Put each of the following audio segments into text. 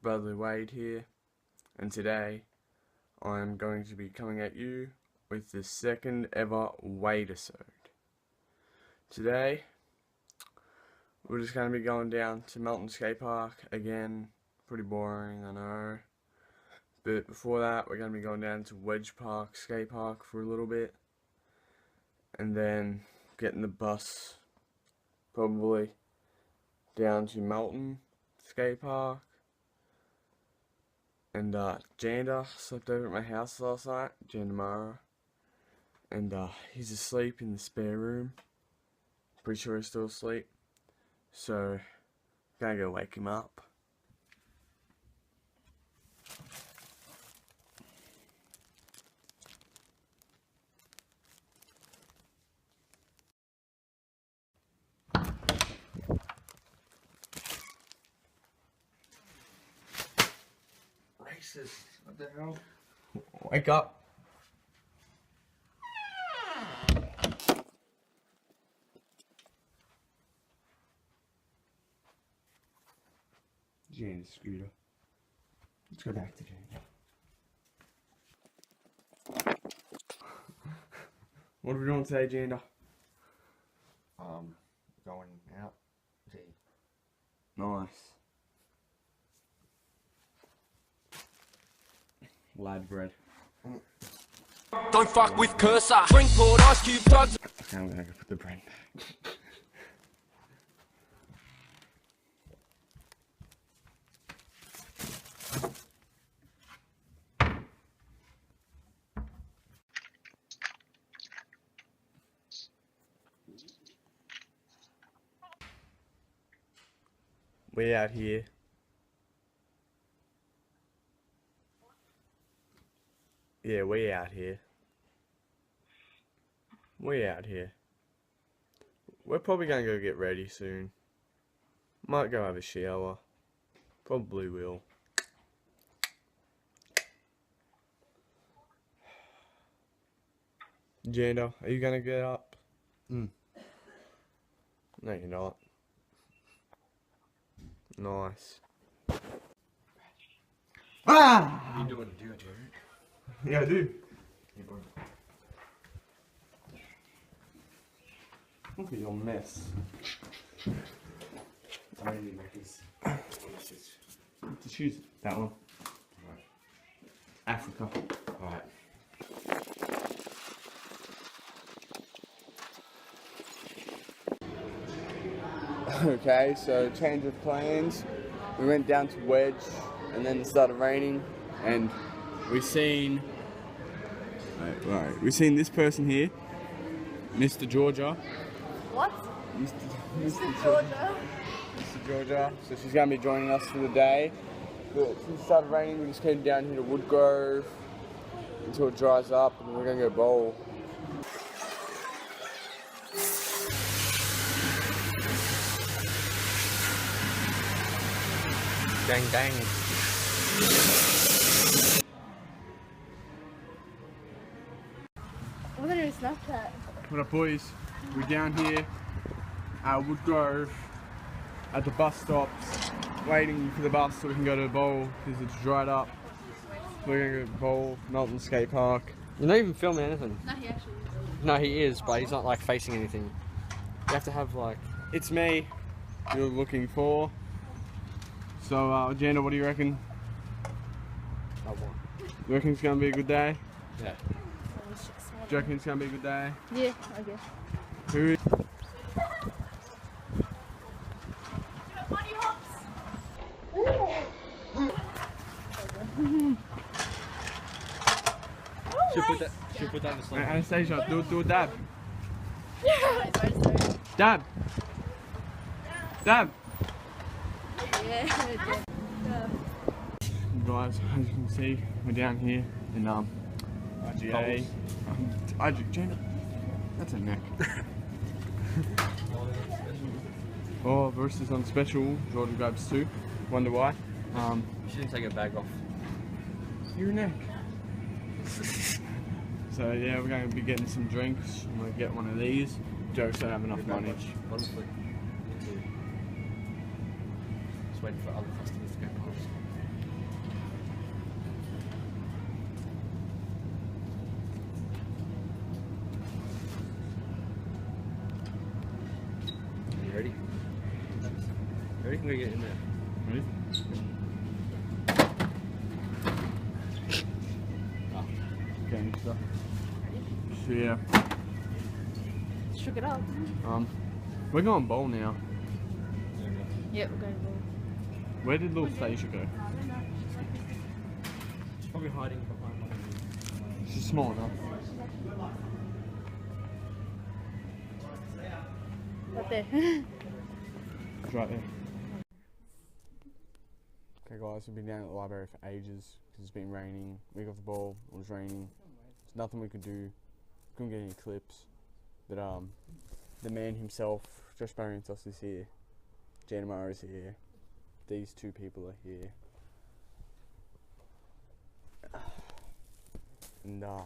brother Wade here, and today I'm going to be coming at you with the second ever WadeAsode. Today we're just going to be going down to Melton Skate Park again. Pretty boring, I know, but before that we're going to be going down to Wedge Park Skate Park for a little bit, and then getting the bus probably down to Melton Skate Park. And Janda slept over at my house last night, Jandamara, and he's asleep in the spare room. Pretty sure he's still asleep, so gotta go wake him up. What the hell? Wake up. Jane's scooter. Let's go back to Jane. What are we doing today, Janda? Going out. Gee. Nice. Lad bread. Don't fuck with cursor. Drink poured ice cube plugs. Okay, I'm gonna go put the bread back. We out here. Yeah, we out here. We out here. We're probably gonna go get ready soon. Might go have a shower. Probably will. Janda, are you gonna get up? No, you're not. Nice. Ah! You doing a dude, Yeah, I do. Look at your mess. To choose that one. Right. Africa. Alright. Okay, so change of plans. We went down to Wedge, and then it started raining, and we seen. Right, we seen this person here, Mr. Georgia. What? Mr. Georgia. Mr. Georgia. So she's gonna be joining us for the day. But since it started raining, we just came down here to Woodgrove until it dries up, and we're gonna go bowl. Gang gang. What is Snapchat? What up, boys? We're down here at Woodgrove at the bus stops, waiting for the bus so we can go to the bowl because it's dried up. We're gonna go bowl, Melton Skate Park. You're not even filming anything. No, he actually is. No, he is, but he's not like facing anything. You have to have like. It's me you're looking for. So, Janda, what do you reckon? Oh, what? You reckon it's gonna be a good day? Yeah. Do you reckon it's gonna be a good day? Yeah, I guess. Who is? Should put that in the slot. Anastasia, do a dab. Yeah. Dab! Dab! Yeah. Guys, as you can see, we're down here in IGA. Janda, that's a neck. Oh, versus on special. Jordan grabs 2. Wonder why? She didn't take her bag off. Your neck. So yeah, we're going to be getting some drinks. I'm going to get one of these. Jokes don't have enough money. Honestly. Just waiting for other customers to go past. gonna get in there. Ready? Okay, so yeah, Shook it up. we're going bowl now. Yep, we're going to go. Where did little Stacia go? She's probably hiding behind one of these. She's small enough. Right there. It's right there. Okay guys, we've been down at the library for ages because it's been raining. We got the ball, it was raining. There's nothing we could do. Couldn't get any clips. But the man himself, Josh Barrientos, is here. Janamar is here. These two people are here. And there's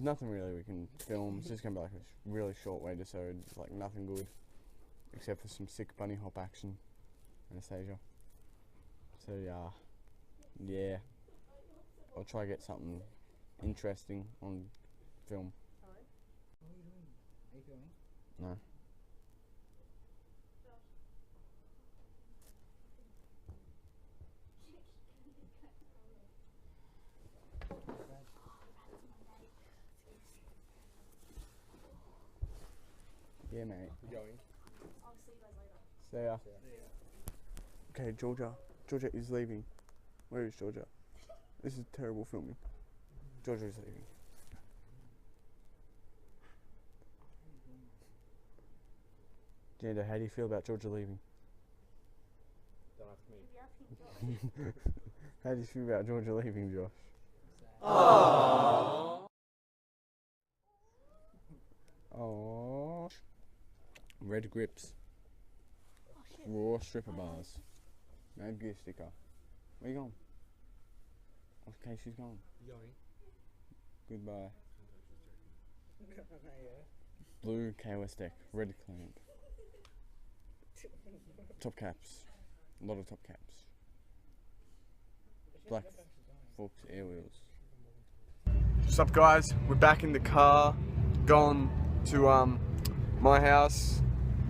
nothing really we can film. It's just gonna be like a really short WadeAsode. It's like nothing good, except for some sick bunny hop action. Anastasia. So yeah, I'll try to get something interesting on film. No. Yeah, mate. We're going. See ya. Okay, Georgia. Georgia is leaving. Where is Georgia? This is terrible filming. Georgia is leaving. Janda, how do you feel about Georgia leaving? Don't ask me. How do you feel about Georgia leaving, Josh? Aww. Red grips. Raw stripper bars. No gear sticker. Where you going? Okay, she's gone. You going? Goodbye. Blue KOS deck. Red clamp. Top caps. A lot of top caps. Black forks air wheels. What's up guys? We're back in the car. Gone to my house.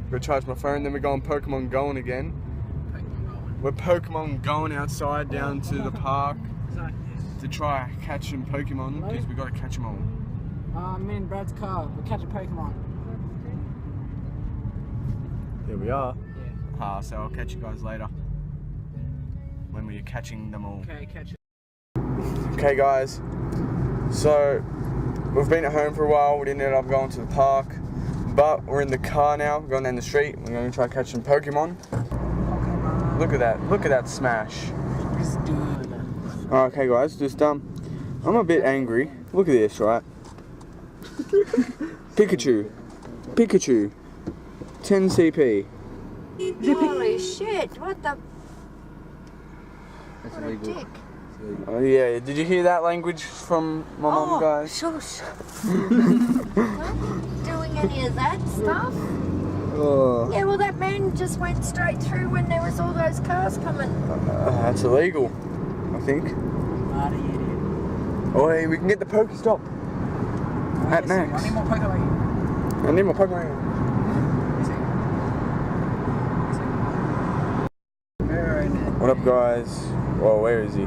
Go charge my phone, then we're going Pokemon Going again. We're Pokemon Going outside down to the park to try catch some Pokemon because we got to catch them all. I'm in Brad's car. We're catching Pokemon. Here we are. Yeah. So I'll catch you guys later when we're catching them all. Okay, catch it. Okay guys, so we've been at home for a while. We didn't end up going to the park, but we're in the car now, going down the street. We're going to try to catch some Pokemon. Look at that! Look at that smash! Okay guys, just I'm a bit angry. Look at this, right? Pikachu, 10 CP. Holy shit, what the? That's What a illegal. dick. Oh yeah, did you hear that language from my mum, guys? Shush. Not doing any of that stuff. Oh, Yeah, well, that man just went straight through when there was all those cars coming. that's illegal, I think. Bloody idiot. Oh, hey, we can get the Pokestop at Max. I need more Pokemon. I need more Pokemon. What up, guys? Well, where is he?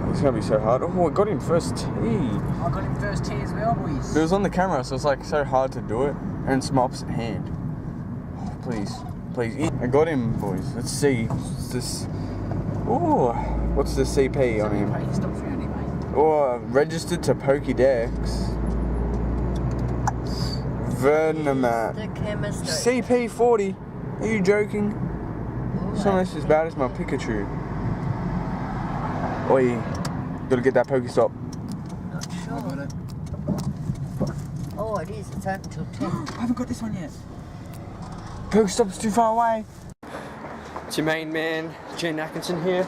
It's gonna be so hard. Oh, I got him first tee. I got him first tee as well, boys. It was on the camera, so it's like so hard to do it. And it's my opposite hand. Oh, please, please. I got him, boys. Let's see. What's this? Oh, what's the CP on him? Stop shooting, mate. Oh, registered to Pokédex. Vernomat. The chemistry. CP 40. Are you joking? It's almost as bad as my Pikachu. Oi, gotta get that Pokestop. Not sure. Oh, it is. It's open till 10. I haven't got this one yet. Pokestop's too far away. It's your main man, Jen Atkinson here.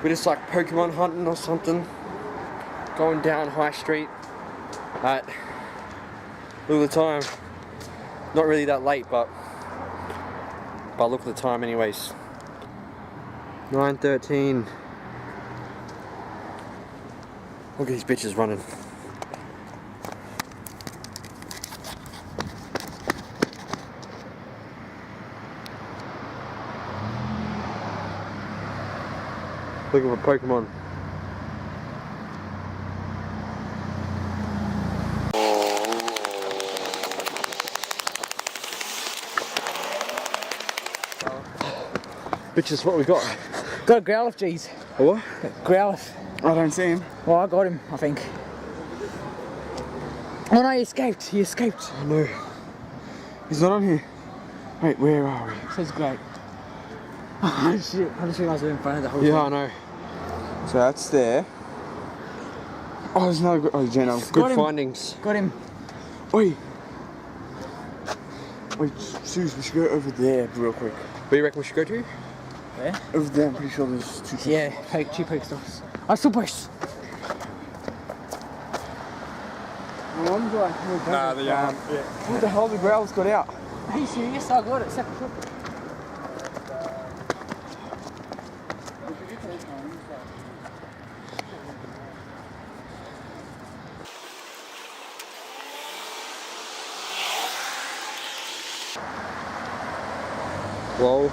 We're just like Pokemon hunting or something. Going down High Street at, look at the time. Not really that late, but look at the time anyways. 9:13. Look at these bitches running. Looking for Pokemon. Bitches, what we got? Got a Growlithe, geez. A what? Growlithe. I don't see him. Well, I got him, I think. Oh no, he escaped. He escaped. Oh no. He's not on here. Wait, where are we? So it's great. Oh shit, I just realised we're in front of the whole Yeah, I thing. know. So that's there. Oh, there's another good. Oh, Jenna. Good him. findings. Got him. Wait. Wait, Suze, we should go over there real quick. Where do you reckon we should go to? Where? Over there, I'm pretty sure there's two. Yeah, two Pokestops. I still push. Nah, they aren't. Yeah. What the hell? The Growl's got out. Are you serious? I got it. Separate trip. Whoa.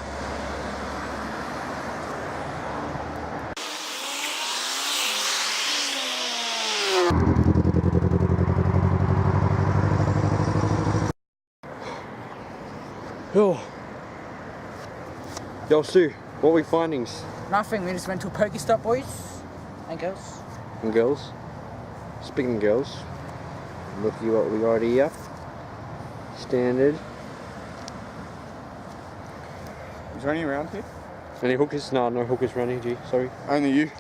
Oh. Yo, Sue, what are we findings? Nothing. We just went to a Pokestop, boys and girls. And girls? Speaking of girls, look at what we got here. Standard. Is there any around here? Any hookers? No, no hookers around here, G. Sorry. Only you.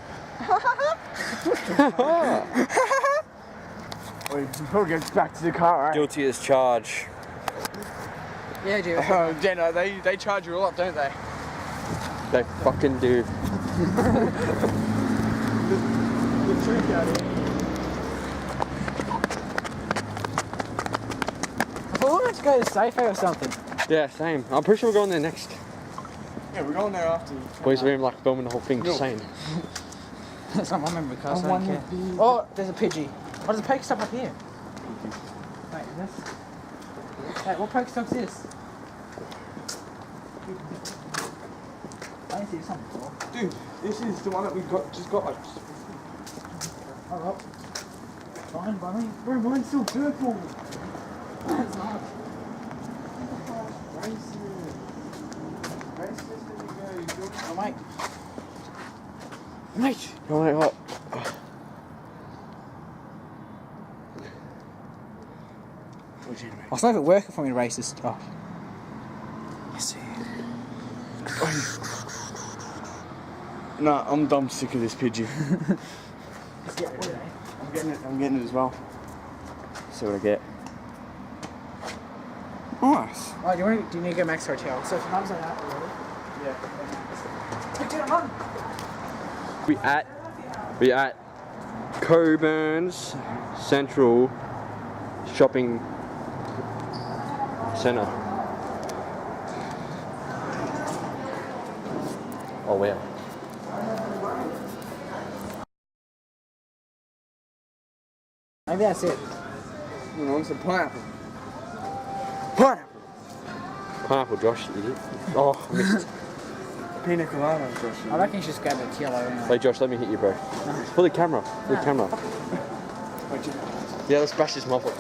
Wait, before we get back to the car, right? Guilty as charged. Yeah, dude. Oh, Jenna, they charge you a lot, don't they? They fucking do. The trick out here. I thought we wanted to go to Safeway or something. Yeah, same. I'm pretty sure we're going there next. Yeah, we're going there after. Boys, we're like filming the whole thing, just saying. That's not my memory card, so I don't care. Oh, there's a Pidgey. Oh, there's a Pokestop up here. Wait, is this? Hey, what Pokestop's this? I didn't see this one before. Dude, this is the one that we just got. Oh, well. Fine by me. Bro, mine's still purple. It's not. Oh, mate. Mate! Oh, mate, what? I was not even working for me to race this stuff. Yes, Nah, I'm dumb sick of this Pidgey. Let's get rid of it. I'm getting it as well. See what I get. Nice. Oh, do you need to go Max Hotel? So if your mum's like that, really? Yeah. Hey, dude, I'm on. We at Coburn's Central Shopping Centre. Oh, wow. Maybe that's it. You want some pineapple? Pineapple! Pineapple, Josh, idiot. Oh, I missed. Pina colada, Josh. I reckon you should just grab a yellow anyway. Hey, Josh, let me hit you, bro. For the camera. For the camera. Yeah, let's bash this muffler.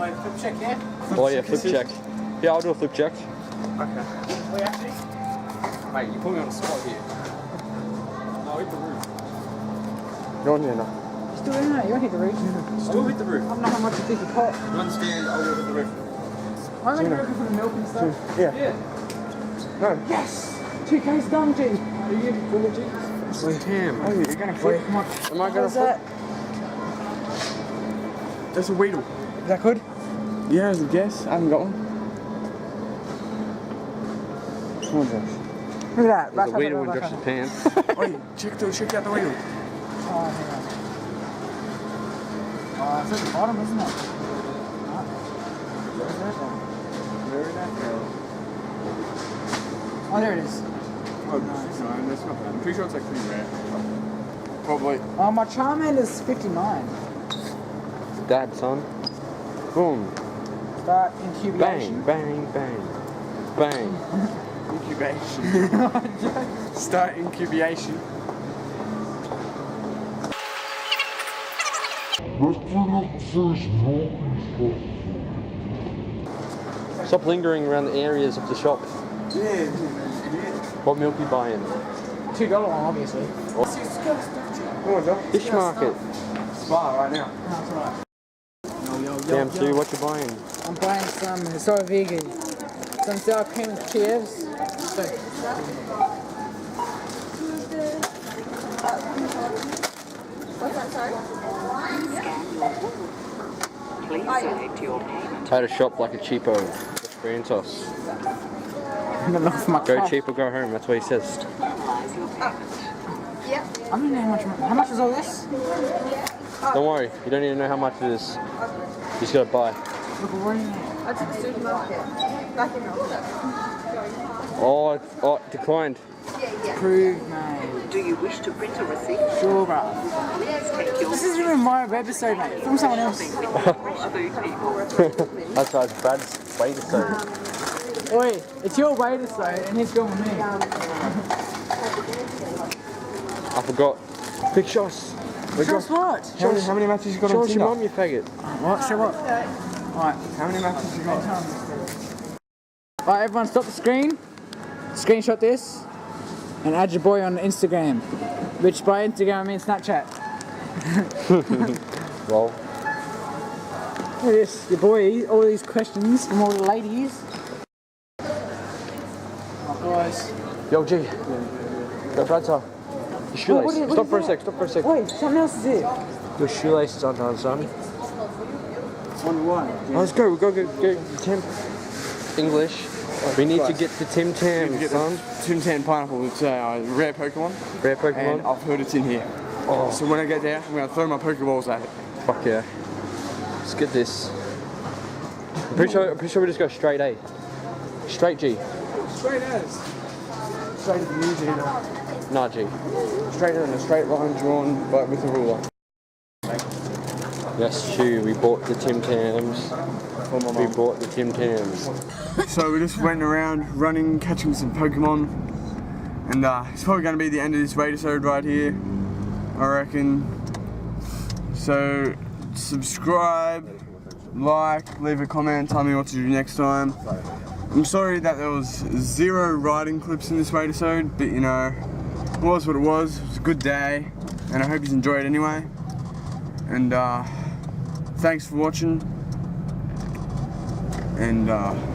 Wait, flip check, yeah? Oh, yeah, flip check. Yeah, I'll do a flip check. Okay. Wait, actually? Mate, you put me on the spot here. No, hit the roof. Go on, Nana. Still in there, you won't hit the roof. Still hit the roof. I don't know how much you think you pot. You understand? I'll go hit the roof. I'm only looking for the milk and stuff. Yeah. No. Yes! 2K's done, G. Are you full of G? Damn. Oh, you're gonna flip. Wait, come on. Am I gonna What's that? That's a Weedle. Is that good? Yeah, as a guess. I haven't got one. Come on, Josh. Look at that. There's a Back Weedle up, in back Josh's up. pants. Wait, check out the Weedle. Oh, hang on. Oh, it's at the bottom, isn't it? Where is that girl? Oh, there it is. Oh, no, that's not bad. I'm pretty sure it's like pretty rare. Probably. Oh, my Charmander is 59. Dad, son. Boom. Start incubation. Bang, bang, bang. Bang. Incubation. Start incubation. Stop lingering around the areas of the shop. Yeah. What milk you buying? $2 one, obviously. Fish market. Spa right now. No, it's alright. Damn, Sue, what you buying? I'm buying some soy vegan. Some sour cream and cheers. So, How to shop like a cheapo. Experience us. I'm gonna look for my Go cash. cheap or go home, that's what he says. I don't know how much is all this? Don't worry, you don't need to know how much it is. You just gotta buy. Look, what do you mean? I took the supermarket. Back in Oh, declined. Prove, mate. Do you wish to print a receipt? Sure, bruh. Please take your This isn't even my WadeAsode, mate. From someone else. fresh food people. That's right, Brad's WadeAsode. Oi, it's your WadeAsode and he's filming me. I forgot. Big shots. Show us what? How many matches you got Show on us your Tinder? mum, you faggot. What? Show what? Alright. How many matches you got? Alright, everyone stop the screen. Screenshot this. And add your boy on Instagram. Which by Instagram I mean Snapchat. Well, Look at this, your boy, all these questions from all the ladies. Oh, guys. yo, G. Go, Brad's off. Your shoelace. what Stop is for a that? sec, stop for a sec. Wait, something else is here. Your shoelace is undone, son. One. Let's go, go, Tim. English. We need to get to Tim Tam, son. Tim Tam pineapple. It's a rare Pokemon. Rare And Pokemon. I've heard it's in here. Oh, So when I get there, I'm going to throw my Pokeballs at it. fuck yeah. Let's get this. I'm pretty sure we just go straight A. Straight G. Straight as. Straight as the museum. Nah, G. Straight in a straight line drawn, but with a ruler. Yes, Shu, we bought the Tim Tams. We bought the Tim Tams. So we just went around running, catching some Pokemon. And it's probably going to be the end of this WadeAsode right here, I reckon. So subscribe, like, leave a comment, tell me what to do next time. I'm sorry that there was 0 riding clips in this WadeAsode, but you know, it was what it was. It was a good day, and I hope you enjoyed it anyway. And thanks for watching. And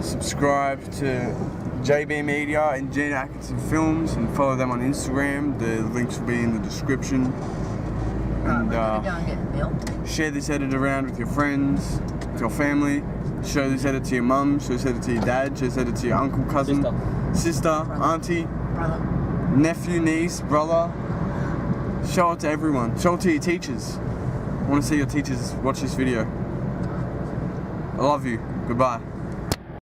subscribe to JB Media and Gene Atkinson Films, and follow them on Instagram. The links will be in the description. And share this edit around with your friends, with your family. Show this edit to your mum, show this edit to your dad, show this edit to your uncle, cousin, sister, auntie, nephew, niece, brother. Show it to everyone. Show it to your teachers. I want to see your teachers watch this video. I love you. Goodbye.